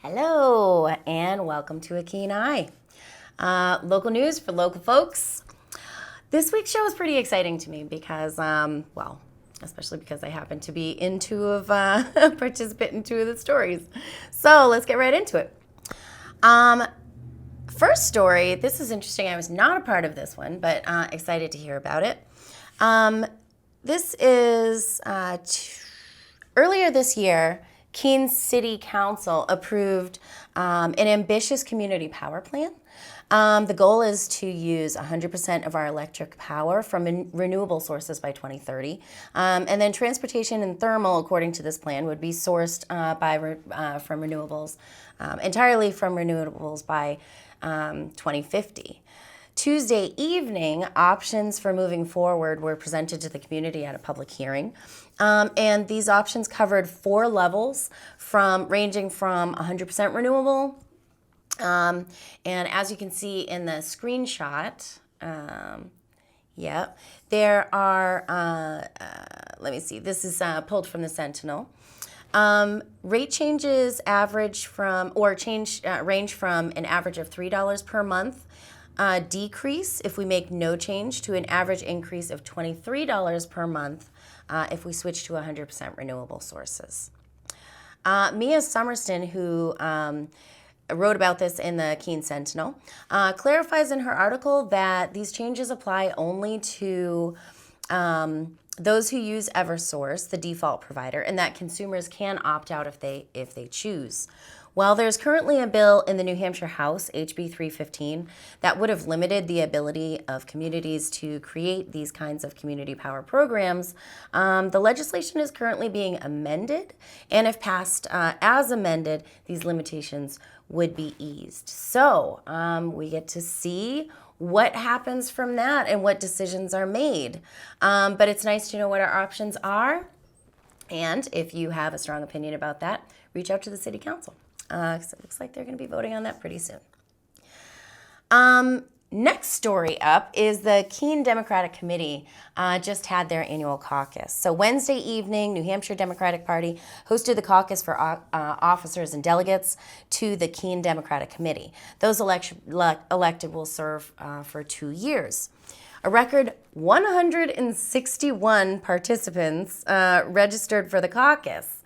Hello, and welcome to A Keene Eye. Local news for local folks. This week's show is pretty exciting to me because, especially because I happen to be in participant in two of the stories. So let's get right into it. First story, this is interesting. I was not a part of this one, but excited to hear about it. This is earlier this year, Keene City Council approved an ambitious community power plan. The goal is to use 100% of our electric power from renewable sources by 2030. And then transportation and thermal, according to this plan, would be sourced from renewables, entirely from renewables by 2050. Tuesday evening, options for moving forward were presented to the community at a public hearing. And these options covered 4 levels ranging from 100% renewable. And as you can see in the screenshot, there are, let me see, this is pulled from the Sentinel. Rate changes range from an average of $3 per month decrease if we make no change to an average increase of $23 per month if we switch to 100% renewable sources. Mia Summerston, who wrote about this in the Keene Sentinel, clarifies in her article that these changes apply only to those who use Eversource, the default provider, and that consumers can opt out if they choose. While there's currently a bill in the New Hampshire House, HB 315, that would have limited the ability of communities to create these kinds of community power programs, the legislation is currently being amended, and if passed as amended, these limitations would be eased. So we get to see what happens from that and what decisions are made. But it's nice to know what our options are, and if you have a strong opinion about that, reach out to the City Council. Because it looks like they're going to be voting on that pretty soon. Next story up is the Keene Democratic Committee just had their annual caucus. So Wednesday evening, New Hampshire Democratic Party hosted the caucus for officers and delegates to the Keene Democratic Committee. Those elected will serve for 2 years. A record 161 participants registered for the caucus.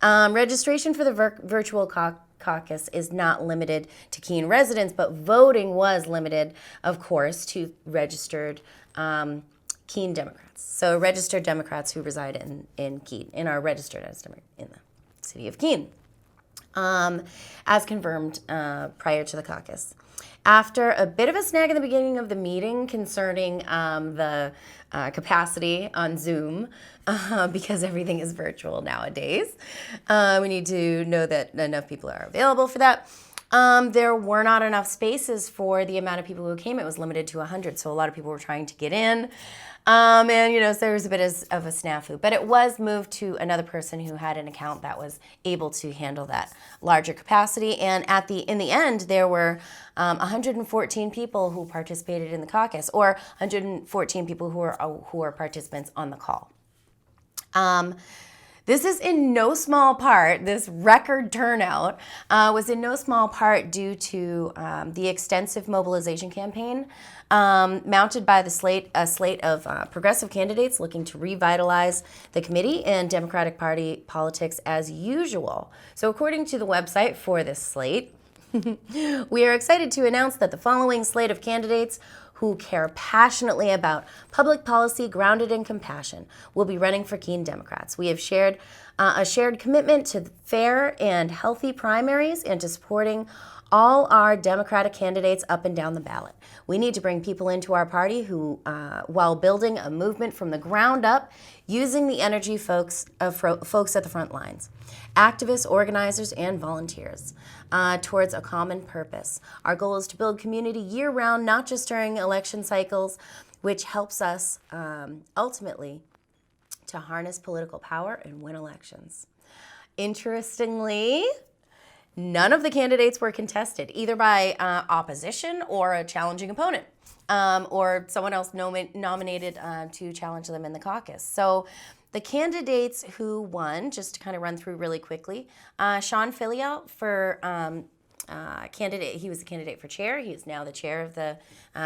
Registration for the virtual caucus is not limited to Keene residents, but voting was limited, of course, to registered Keene Democrats. So registered Democrats who reside in Keene and are registered as in the city of Keene, as confirmed prior to the caucus. After a bit of a snag in the beginning of the meeting concerning the capacity on Zoom, because everything is virtual nowadays, we need to know that enough people are available for that. There were not enough spaces for the amount of people who came. It was limited to 100, so a lot of people were trying to get in. So there was a bit of a snafu. But it was moved to another person who had an account that was able to handle that larger capacity. And in the end, there were 114 people who participated in the caucus, or 114 people who are participants on the call. This is in no small part, this record turnout was in no small part due to the extensive mobilization campaign mounted by a slate of progressive candidates looking to revitalize the committee and Democratic Party politics as usual. So according to the website for this slate, we are excited to announce that the following slate of candidates who care passionately about public policy grounded in compassion will be running for Keene Democrats. We have shared a shared commitment to fair and healthy primaries and to supporting all our Democratic candidates up and down the ballot. We need to bring people into our party who, while building a movement from the ground up, using the energy folks at the front lines, activists, organizers, and volunteers, towards a common purpose. Our goal is to build community year-round, not just during election cycles, which helps us ultimately to harness political power and win elections. Interestingly, none of the candidates were contested, either by opposition or a challenging opponent, or someone else nominated to challenge them in the caucus. So The candidates who won, just to kind of run through really quickly, Sean Filio for candidate. He was a candidate for chair. He is now the chair of the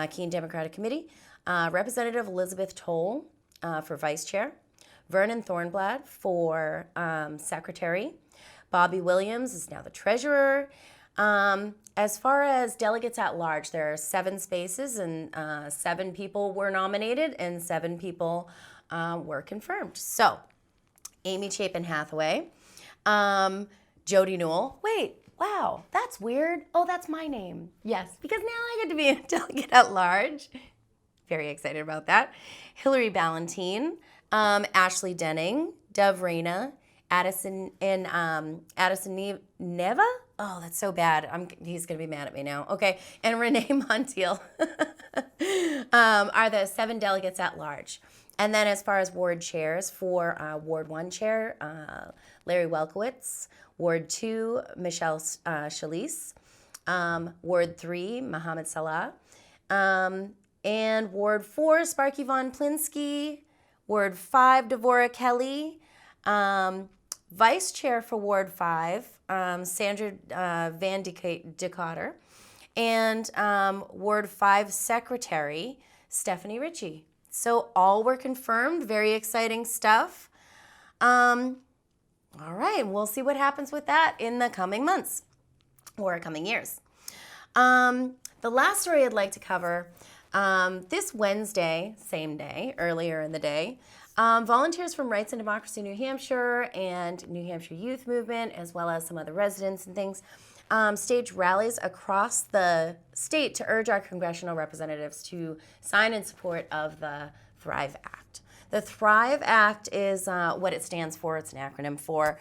Keene Democratic Committee. Representative Elizabeth Toll for vice chair. Vernon Thornblad for secretary. Bobby Williams is now the treasurer. As far as delegates at large, there are 7 spaces, and 7 people were nominated and 7 people were confirmed. So, Amy Chapin Hathaway, Jody Newell. Wait, wow, that's weird. Oh, that's my name. Yes, because now I get to be a delegate at large. Very excited about that. Hillary Ballantine, Ashley Denning, Dov Reyna, Addison Neva. Oh, that's so bad. He's going to be mad at me now. Okay. And Renee Montiel are the 7 delegates at large. And then as far as ward chairs, for Ward 1 chair, Larry Welkowitz. Ward 2, Michelle Schalise. Ward 3, Mohammed Salah. And Ward 4, Sparky Von Plinsky. Ward 5, Devorah Kelly. Vice chair for Ward 5, Sandra Van Decotter. And Ward 5 secretary, Stephanie Ritchie. So all were confirmed. Very exciting stuff. All right, we'll see what happens with that in the coming months or coming years. The last story I'd like to cover, this Wednesday, same day, earlier in the day, volunteers from Rights and Democracy New Hampshire and New Hampshire Youth Movement, as well as some other residents and things, staged rallies across the state to urge our congressional representatives to sign in support of the THRIVE Act. The THRIVE Act is what it stands for. It's an acronym for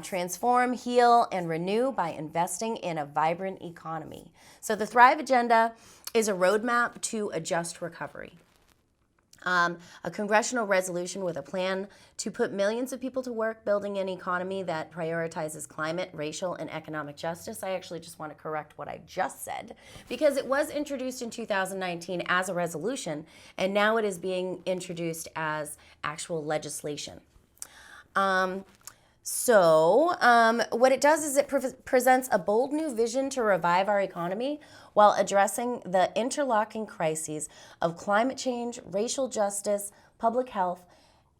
Transform, Heal, and Renew by Investing in a Vibrant Economy. So the THRIVE Agenda is a roadmap to a just recovery. A congressional resolution with a plan to put millions of people to work building an economy that prioritizes climate, racial, and economic justice. I actually just want to correct what I just said, because it was introduced in 2019 as a resolution, and now it is being introduced as actual legislation. What it does is it presents a bold new vision to revive our economy while addressing the interlocking crises of climate change, racial justice, public health,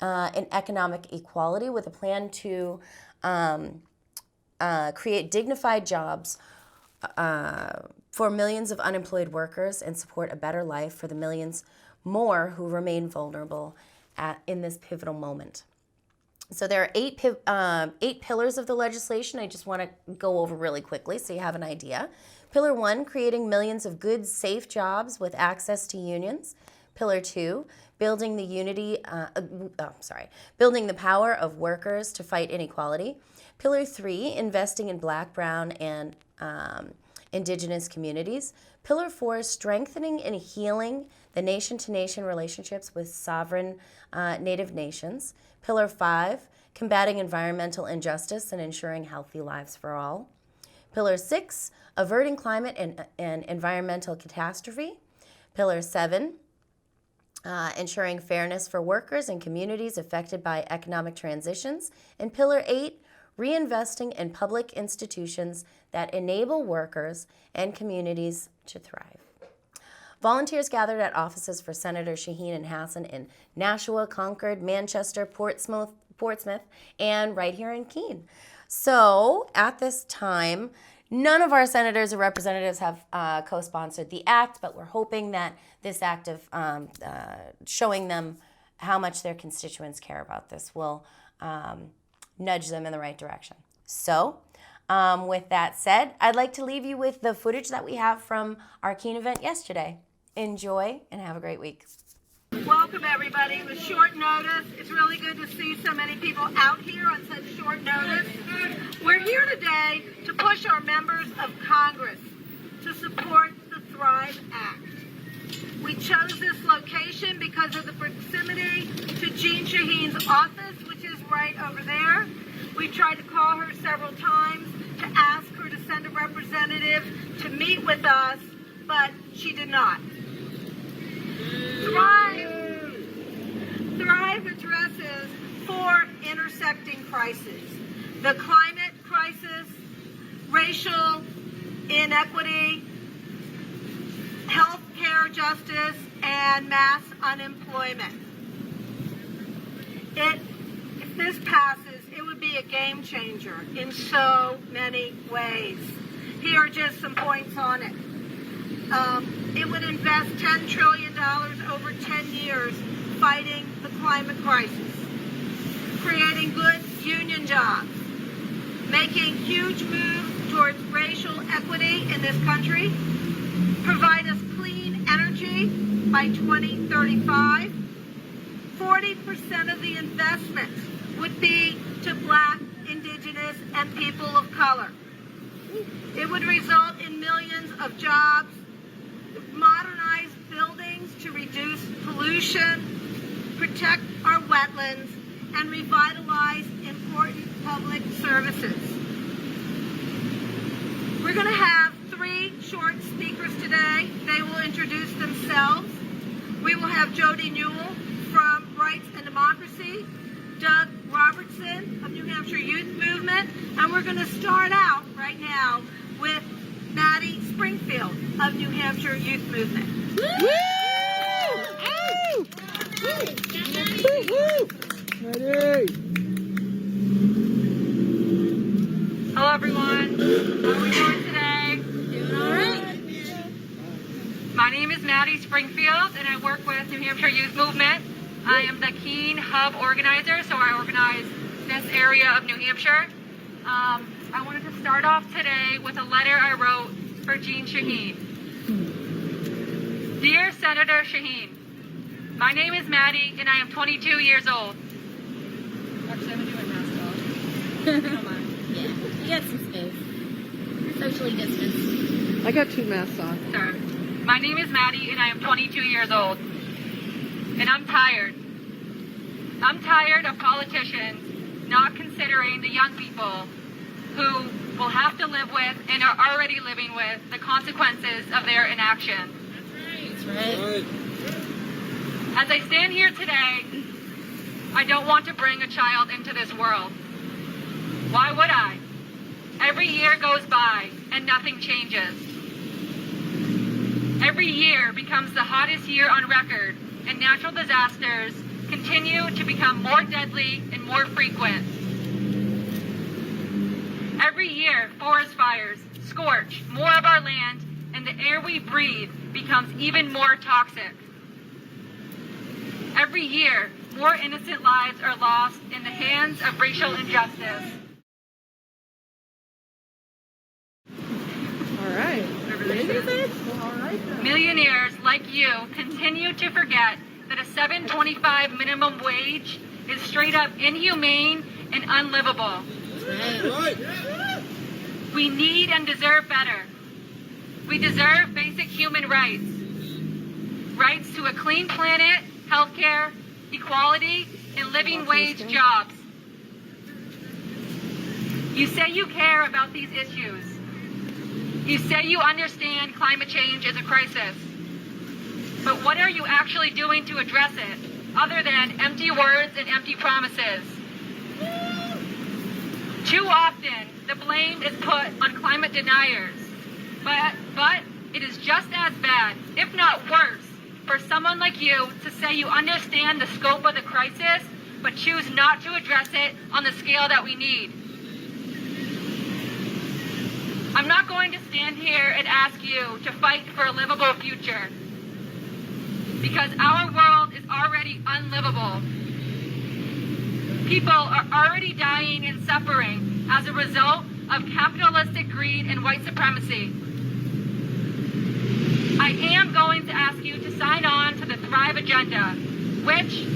and economic equality, with a plan to create dignified jobs for millions of unemployed workers and support a better life for the millions more who remain vulnerable in this pivotal moment. So there are 8 pillars of the legislation. I just want to go over really quickly so you have an idea. Pillar 1, creating millions of good, safe jobs with access to unions. Pillar 2, building the power of workers to fight inequality. Pillar 3, investing in Black, Brown, and Indigenous communities. Pillar 4, strengthening and healing the nation-to-nation relationships with sovereign Native nations. Pillar 5, combating environmental injustice and ensuring healthy lives for all. Pillar 6, averting climate and environmental catastrophe. Pillar 7, ensuring fairness for workers and communities affected by economic transitions. And Pillar 8, reinvesting in public institutions that enable workers and communities to thrive. Volunteers gathered at offices for Senator Shaheen and Hassan in Nashua, Concord, Manchester, Portsmouth, and right here in Keene. So at this time, none of our senators or representatives have co-sponsored the act, but we're hoping that this act of showing them how much their constituents care about this will nudge them in the right direction. So with that said, I'd like to leave you with the footage that we have from our Keene event yesterday. Enjoy and have a great week. Welcome everybody with short notice. It's really good to see so many people out here on such short notice. We're here today to push our members of Congress to support the THRIVE Act. We chose this location because of the proximity to Jean Shaheen's office, which is right over there. We tried to call her several times to ask her to send a representative to meet with us, but she did not. Thrive addresses four intersecting crises: the climate crisis, racial inequity, health care justice, and mass unemployment. If this passes, it would be a game changer in so many ways. Here are just some points on it. It would invest $10 trillion over 10 years fighting the climate crisis, creating good union jobs, making huge moves towards racial equity in this country, provide us clean energy by 2035. 40% of the investment would be to Black, Indigenous, and people of color. It would result in millions of jobs, modernize buildings to reduce pollution, protect our wetlands, and revitalize important public services. We're going to have three short speakers today. They will introduce themselves. We will have Jody Newell from Rights and Democracy, Doug Robertson of New Hampshire Youth Movement, and we're going to start out right now with Maddie Springfield of New Hampshire Youth Movement. Woo! Ow! Woo! Ready? Hello everyone, how are we doing today? Doing all right. My name is Maddie Springfield and I work with New Hampshire Youth Movement. I am the Keene Hub organizer, so I organize this area of New Hampshire. I wanted to start off today with a letter I wrote for Jean Shaheen. Dear Senator Shaheen, my name is Maddie and I am 22 years old. Actually, I'm going to do my mask off. If you don't mind. Yeah, you got some space. Socially distanced. I got 2 masks on. Sorry. My name is Maddie and I am 22 years old. And I'm tired. I'm tired of politicians not considering the young people who will have to live with and are already living with the consequences of their inaction. That's right. As I stand here today, I don't want to bring a child into this world. Why would I? Every year goes by and nothing changes. Every year becomes the hottest year on record, and natural disasters continue to become more deadly and more frequent. Every year, forest fires scorch more of our land, and the air we breathe becomes even more toxic. Every year, more innocent lives are lost in the hands of racial injustice. All right. Millionaires like you continue to forget that a $7.25 minimum wage is straight up inhumane and unlivable. We need and deserve better. We deserve basic human rights. Rights to a clean planet, healthcare, equality, and living wage jobs. You say you care about these issues. You say you understand climate change is a crisis. But what are you actually doing to address it, other than empty words and empty promises? Too often, the blame is put on climate deniers. But it is just as bad, if not worse, for someone like you to say you understand the scope of the crisis, but choose not to address it on the scale that we need. I'm not going to stand here and ask you to fight for a livable future, because our world is already unlivable. People are already dying and suffering as a result of capitalistic greed and white supremacy. I am going to ask you to sign on to the Thrive Agenda, which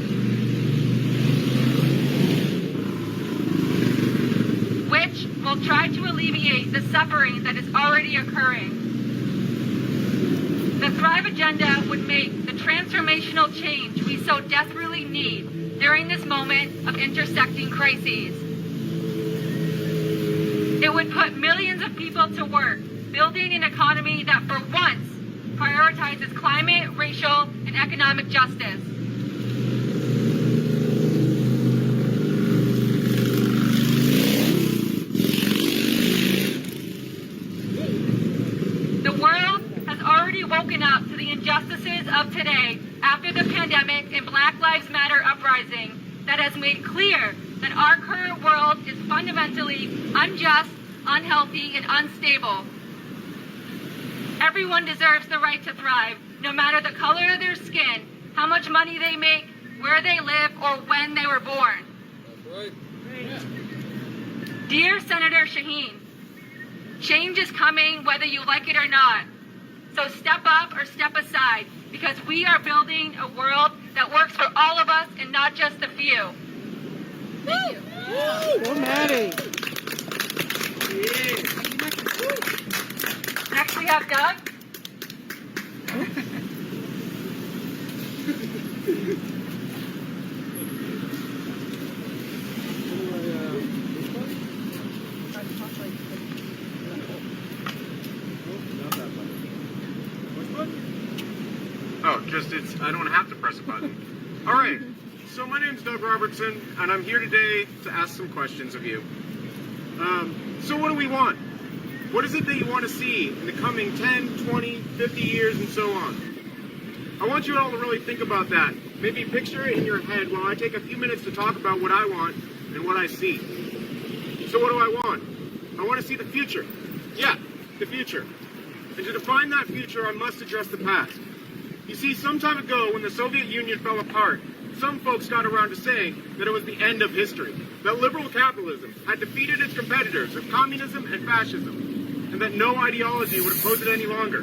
will try to alleviate the suffering that is already occurring. The Thrive Agenda would make the transformational change we so desperately need during this moment of intersecting crises. It would put millions of people to work, building an economy that for once prioritizes climate, racial, and economic justice. the injustices of today after the pandemic and Black Lives Matter uprising that has made clear that our current world is fundamentally unjust, unhealthy, and unstable. Everyone deserves the right to thrive, no matter the color of their skin, how much money they make, where they live, or when they were born. That's right. Dear Senator Shaheen, change is coming whether you like it or not. So step up or step aside, because we are building a world that works for all of us and not just a few. Go Maddie. Next we have Doug. I don't have to press a button. All right, so my name's Doug Robertson, and I'm here today to ask some questions of you. So what do we want? What is it that you want to see in the coming 10, 20, 50 years, and so on? I want you all to really think about that. Maybe picture it in your head while I take a few minutes to talk about what I want and what I see. So what do I want? I want to see the future. Yeah, the future. And to define that future, I must address the past. You see, some time ago, when the Soviet Union fell apart, some folks got around to saying that it was the end of history, that liberal capitalism had defeated its competitors of communism and fascism, and that no ideology would oppose it any longer,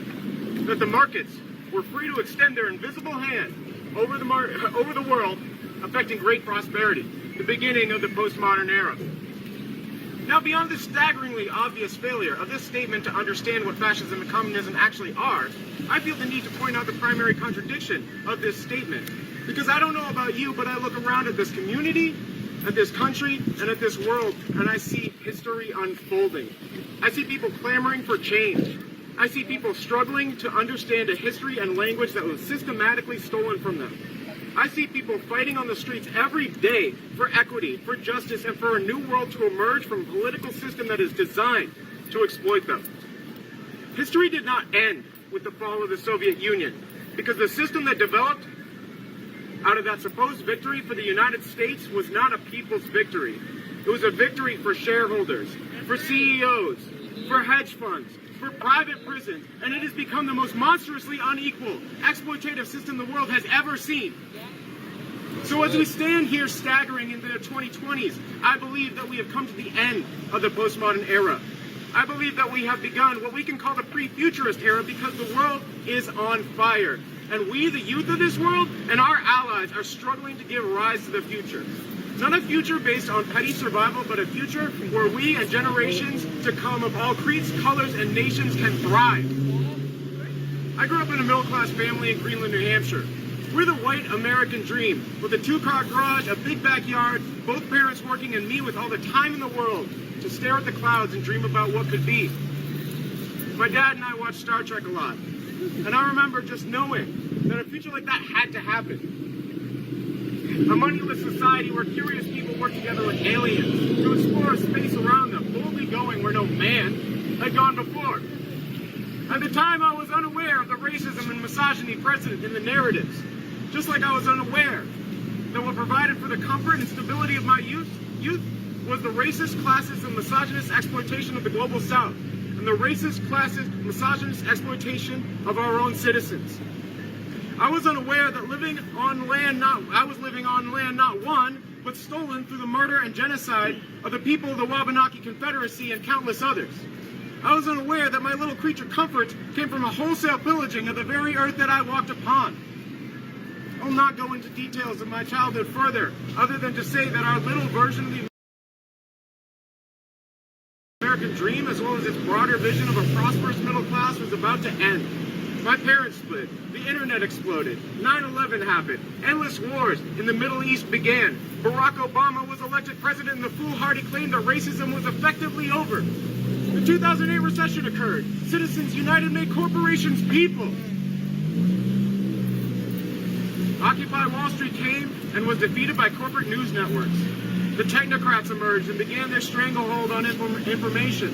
that the markets were free to extend their invisible hand over the world, affecting great prosperity, the beginning of the postmodern era. Now, beyond the staggeringly obvious failure of this statement to understand what fascism and communism actually are, I feel the need to point out the primary contradiction of this statement. Because I don't know about you, but I look around at this community, at this country, and at this world, and I see history unfolding. I see people clamoring for change. I see people struggling to understand a history and language that was systematically stolen from them. I see people fighting on the streets every day for equity, for justice, and for a new world to emerge from a political system that is designed to exploit them. History did not end with the fall of the Soviet Union, because the system that developed out of that supposed victory for the United States was not a people's victory. It was a victory for shareholders, for CEOs, for hedge funds, for private prisons, and it has become the most monstrously unequal, exploitative system the world has ever seen. So as we stand here staggering into the 2020s, I believe that we have come to the end of the postmodern era. I believe that we have begun what we can call the pre-futurist era, because the world is on fire. And we, the youth of this world, and our allies are struggling to give rise to the future. Not a future based on petty survival, but a future where we and generations to come of all creeds, colors, and nations can thrive. I grew up in a middle-class family in Greenland, New Hampshire. We're the white American dream, with a 2-car garage, a big backyard, both parents working, and me with all the time in the world to stare at the clouds and dream about what could be. My dad and I watched Star Trek a lot, and I remember just knowing that a future like that had to happen. A moneyless society where curious people work together with aliens to explore space around them, boldly going where no man had gone before. At the time, I was unaware of the racism and misogyny present in the narratives, just like I was unaware that what provided for the comfort and stability of my youth was the racist, classist, and misogynist exploitation of the global South, and the racist, classist, misogynist exploitation of our own citizens. I was unaware that I was living on land not won, but stolen through the murder and genocide of the people of the Wabanaki Confederacy and countless others. I was unaware that my little creature comforts came from a wholesale pillaging of the very earth that I walked upon. I'll not go into details of my childhood further, other than to say that our little version of the American dream, as well as its broader vision of a prosperous middle class, was about to end. My parents split, the internet exploded, 9/11 happened, endless wars in the Middle East began, Barack Obama was elected president, and the foolhardy claim that racism was effectively over. The 2008 recession occurred. Citizens United made corporations people. Occupy Wall Street came and was defeated by corporate news networks. The technocrats emerged and began their stranglehold on information.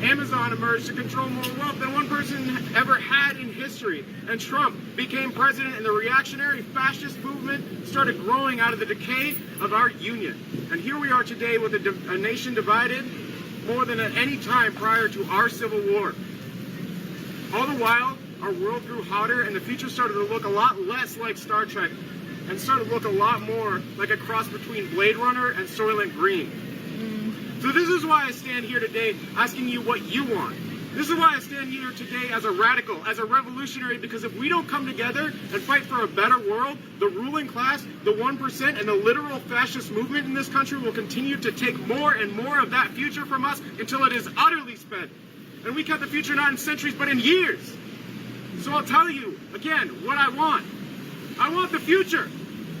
Amazon emerged to control more wealth than one person ever had in history. And Trump became president, and the reactionary fascist movement started growing out of the decay of our union. And here we are today with a nation divided more than at any time prior to our Civil War. All the while, our world grew hotter, and the future started to look a lot less like Star Trek and started to look a lot more like a cross between Blade Runner and Soylent Green. So this is why I stand here today asking you what you want. This is why I stand here today as a radical, as a revolutionary, because if we don't come together and fight for a better world, the ruling class, the 1%, and the literal fascist movement in this country will continue to take more and more of that future from us until it is utterly spent. And we count the future not in centuries, but in years. So I'll tell you, again, what I want. I want the future.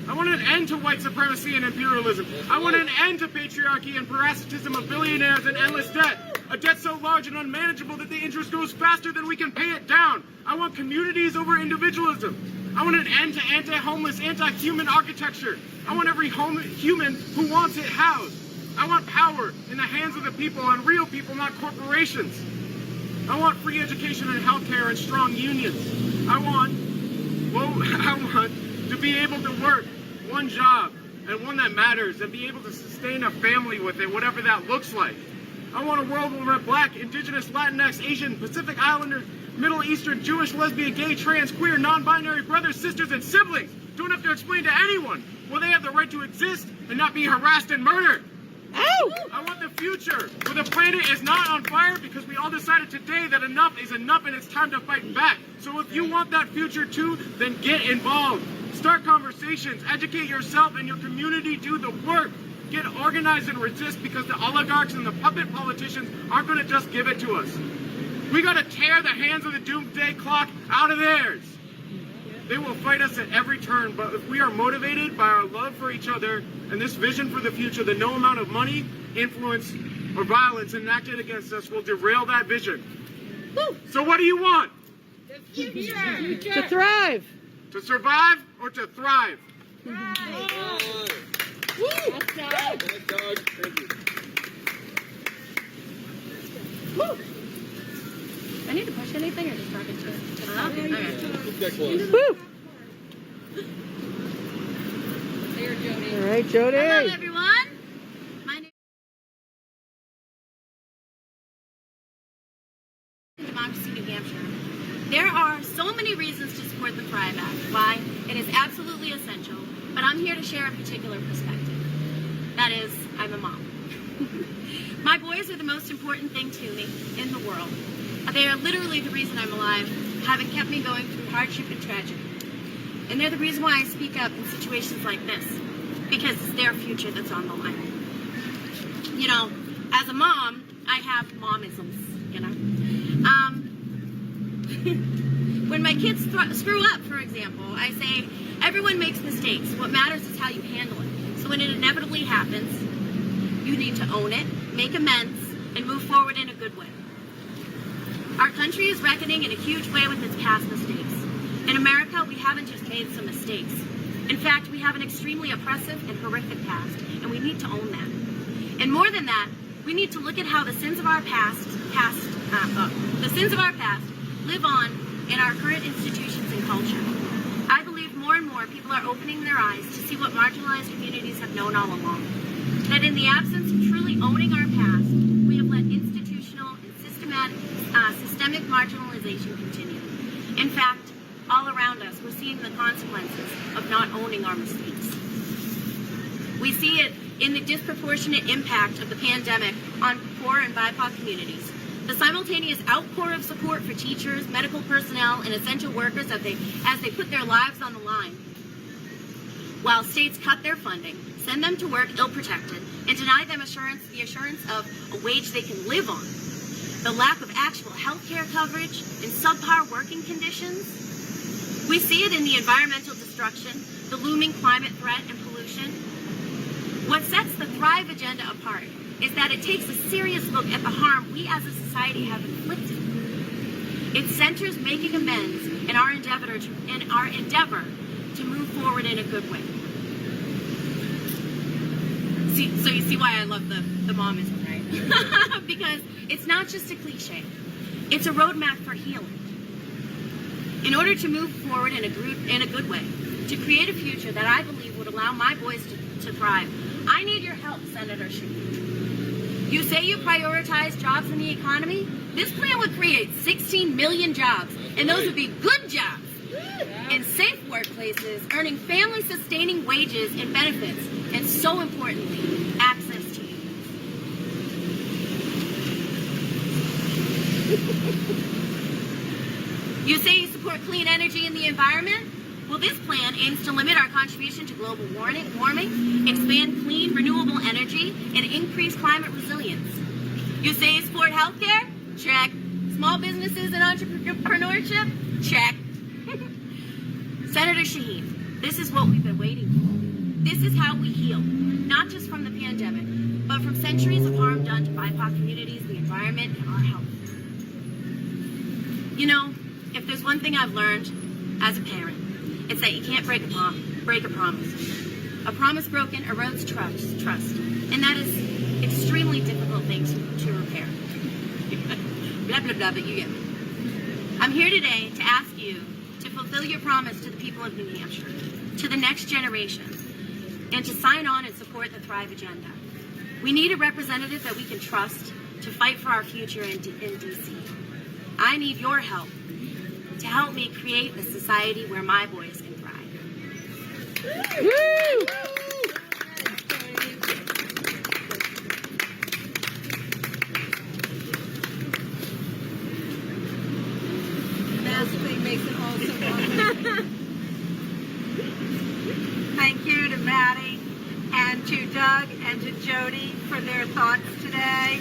I want an end to white supremacy and imperialism. I want an end to patriarchy and parasitism of billionaires and endless debt. A debt so large and unmanageable that the interest grows faster than we can pay it down. I want communities over individualism. I want an end to anti-homeless, anti-human architecture. I want every human who wants it housed. I want power in the hands of the people and real people, not corporations. I want free education and healthcare and strong unions. I want to be able to work one job and one that matters and be able to sustain a family with it, whatever that looks like. I want a world where Black, Indigenous, Latinx, Asian, Pacific Islander, Middle Eastern, Jewish, lesbian, gay, trans, queer, non-binary brothers, sisters, and siblings don't have to explain to anyone why they have the right to exist and not be harassed and murdered. Ow! I want the future where the planet is not on fire because we all decided today that enough is enough and it's time to fight back. So if you want that future too, then get involved. Start conversations, educate yourself and your community, do the work. Get organized and resist because the oligarchs and the puppet politicians aren't going to just give it to us. We got to tear the hands of the doomsday clock out of theirs. They will fight us at every turn, but if we are motivated by our love for each other and this vision for the future, then no amount of money, influence, or violence enacted against us will derail that vision. Woo. So what do you want? To thrive. To survive or to thrive? Woo. I need to push anything or just drop it to it? Okay. Woo! There, Jody. All right, Jody. Hello, everyone. My name is Democracy, New Hampshire. There are so many reasons to support the Thrive Act. Why? It is absolutely essential. But I'm here to share a particular perspective. That is, I'm a mom. My boys are the most important thing to me in the world. They are literally the reason I'm alive, having kept me going through hardship and tragedy. And they're the reason why I speak up in situations like this, because it's their future that's on the line. You know, as a mom, I have momisms, you know. When my kids screw up, for example, I say, everyone makes mistakes. What matters is how you handle it. So when it inevitably happens, you need to own it, make amends, and move forward in a good way. Our country is reckoning in a huge way with its past mistakes. In America, we haven't just made some mistakes. In fact, we have an extremely oppressive and horrific past, and we need to own that. And more than that, we need to look at how the sins of our past live on in our current institutions and culture. I believe more and more people are opening their eyes to see what marginalized communities have known all along. That in the absence of truly owning our past, we have let institutional and systemic marginalization continue. In fact, all around us, we're seeing the consequences of not owning our mistakes. We see it in the disproportionate impact of the pandemic on poor and BIPOC communities. The simultaneous outpour of support for teachers, medical personnel, and essential workers as they put their lives on the line, while states cut their funding, send them to work ill-protected, and deny them the assurance of a wage they can live on. The lack of actual health care coverage and subpar working conditions. We see it in the environmental destruction, the looming climate threat and pollution. What sets the Thrive agenda apart is that it takes a serious look at the harm we as a society have inflicted. It centers making amends in our endeavor to move forward in a good way. So you see why I love the momism, right? Because it's not just a cliche. It's a roadmap for healing. In order to move forward in a good way, to create a future that I believe would allow my boys to thrive, I need your help, Senator Shaheen. You say you prioritize jobs in the economy? This plan would create 16 million jobs, and those would be good jobs in safe workplaces, earning family-sustaining wages and benefits, and so importantly, access to you. You say you support clean energy and the environment? Well, this plan aims to limit our contribution to global warming, expand clean, renewable energy, and increase climate resilience. You say you support healthcare? Check. Small businesses and entrepreneurship? Check. Senator Shaheen, this is what we've been waiting for. This is how we heal, not just from the pandemic, but from centuries of harm done to BIPOC communities, the environment, and our health. You know, if there's one thing I've learned as a parent, it's that you can't break a promise. A promise broken erodes trust, and that is extremely difficult thing to repair. Blah, blah, blah, but you get me. I'm here today to ask you to fulfill your promise to the people of New Hampshire, to the next generation, and to sign on and support the Thrive Agenda. We need a representative that we can trust to fight for our future in D.C. I need your help to help me create a society where my boys can thrive. Woo! Thing makes it all so fun. Thank you to Maddie and to Doug and to Jody for their thoughts today.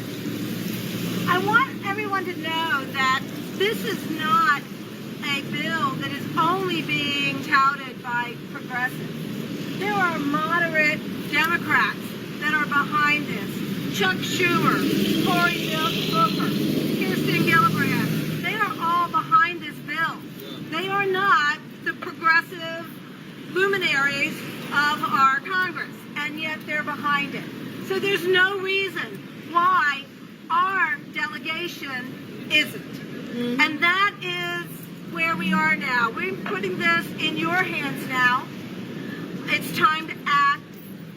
I want everyone to know that this is not a bill that is only being touted by progressives. There are moderate Democrats that are behind this. Chuck Schumer, Cory Booker, Kirsten Gillibrand, they are all behind this bill. They are not the progressive luminaries of our Congress, and yet they're behind it. So there's no reason why our delegation isn't. And that is where we are now. We're putting this in your hands now. It's time to act.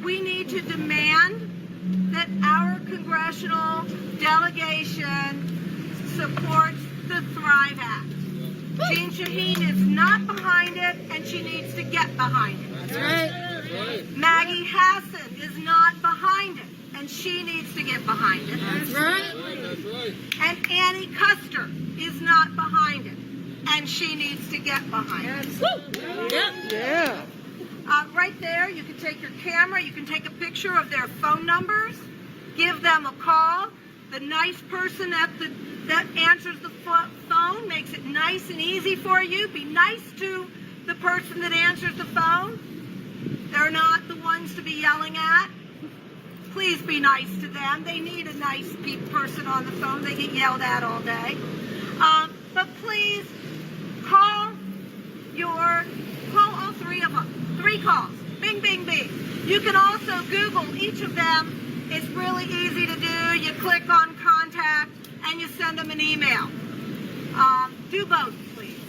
We need to demand that our congressional delegation supports the Thrive Act. Jean Shaheen is not behind it, and she needs to get behind it. That's right. Maggie Hassan is not behind it, and she needs to get behind it. That's right. That's right. And Annie Custer is not behind it, and she needs to get behind it. Yeah. Right there, you can take your camera, you can take a picture of their phone numbers, give them a call. The nice person that answers the phone makes it nice and easy for you. Be nice to the person that answers the phone. They're not the ones to be yelling at. Please be nice to them. They need a nice person on the phone. They get yelled at all day. But please call all three of them. 3 calls. Bing, bing, bing. You can also Google each of them. It's really easy to do. You click on contact and you send them an email. Do both, please.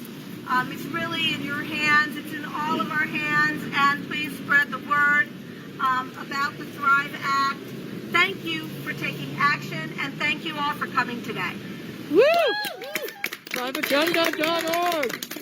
It's really in your hands. It's in all of our hands. And please spread the word about the Thrive Act. Thank you for taking action, and thank you all for coming today. Woo! ThriveAgenda.org.